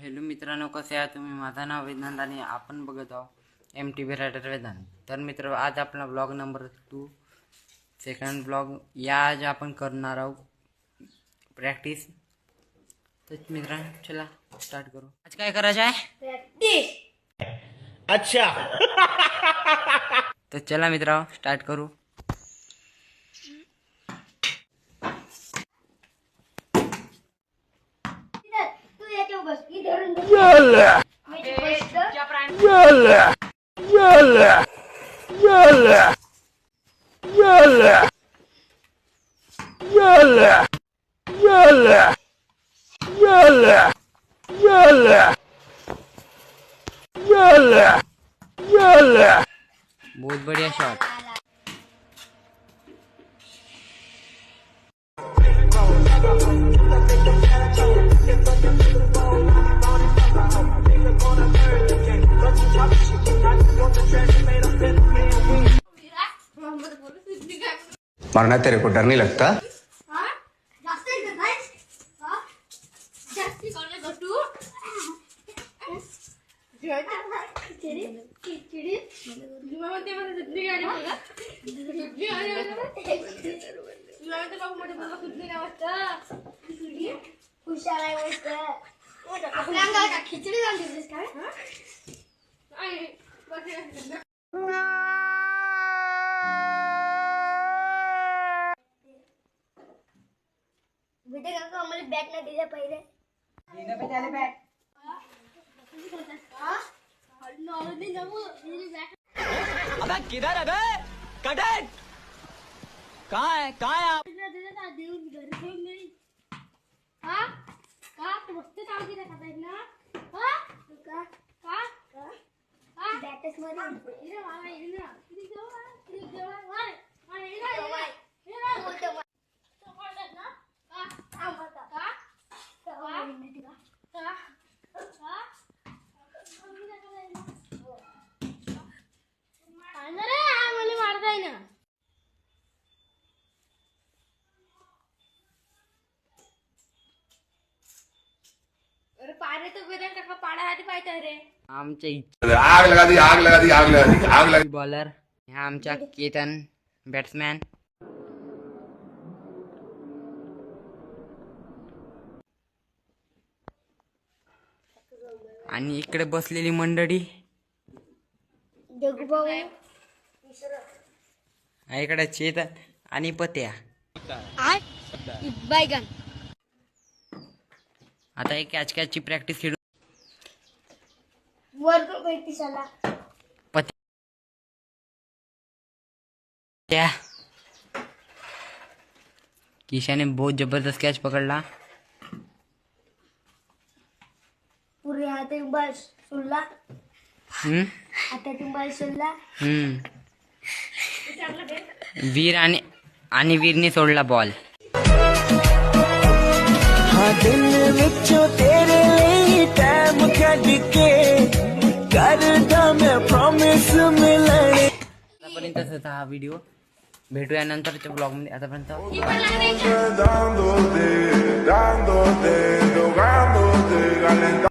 Hello मित्रांनो, कसे आहात तुम्ही? माझं नाव वेदांत आणि आपण बघत आहोत MTV रायडर वेदांत. तर मित्र, आज आपला ब्लॉग नंबर 2 सेकंड ब्लॉग. या आज आपण करणार आहोत प्रॅक्टिस. तर मित्रांनो, चला स्टार्ट करू. आज काय करायचं आहे? प्रॅक्टिस. अच्छा. तर चला मित्रांनो, स्टार्ट करू. तू याच्यावर बस. ही धरून घे. बहुत बढ़िया शॉट. मरना तेरे को डर नहीं लगता? आपल्या अंगाला खिचडी झाली काय? बेटे काका आम्हाला बॅट नाही दिल्या पहिले. अबे किधर है बे? कटेट कहाँ है आप? बॅटच आमच्या आग लगा दी, आग लगा दी, आग लगा दी, आग लगा दी. बॉलर ह्या आमच्या केतन बॅट्समॅन. आणि इकडे बसलेली मंडळी. जगभाऊ इकडे चेतन आणि पत्या. बायगन. आता एक कॅचची प्रॅक्टिस खेळू. वर्ग पैतीसाला पत्या किशाने बहुत जबरदस्त कॅच पकडला. पुरे हातातून बॉल सोडला. हातातून बॉल सोडला. वीर आणि वीरने सोडला बॉल. आतापर्यंतच होता हा व्हिडिओ. भेटूया नंतरच्या ब्लॉग मध्ये. आतापर्यंत Dándote, dándote, rogándote, calentando.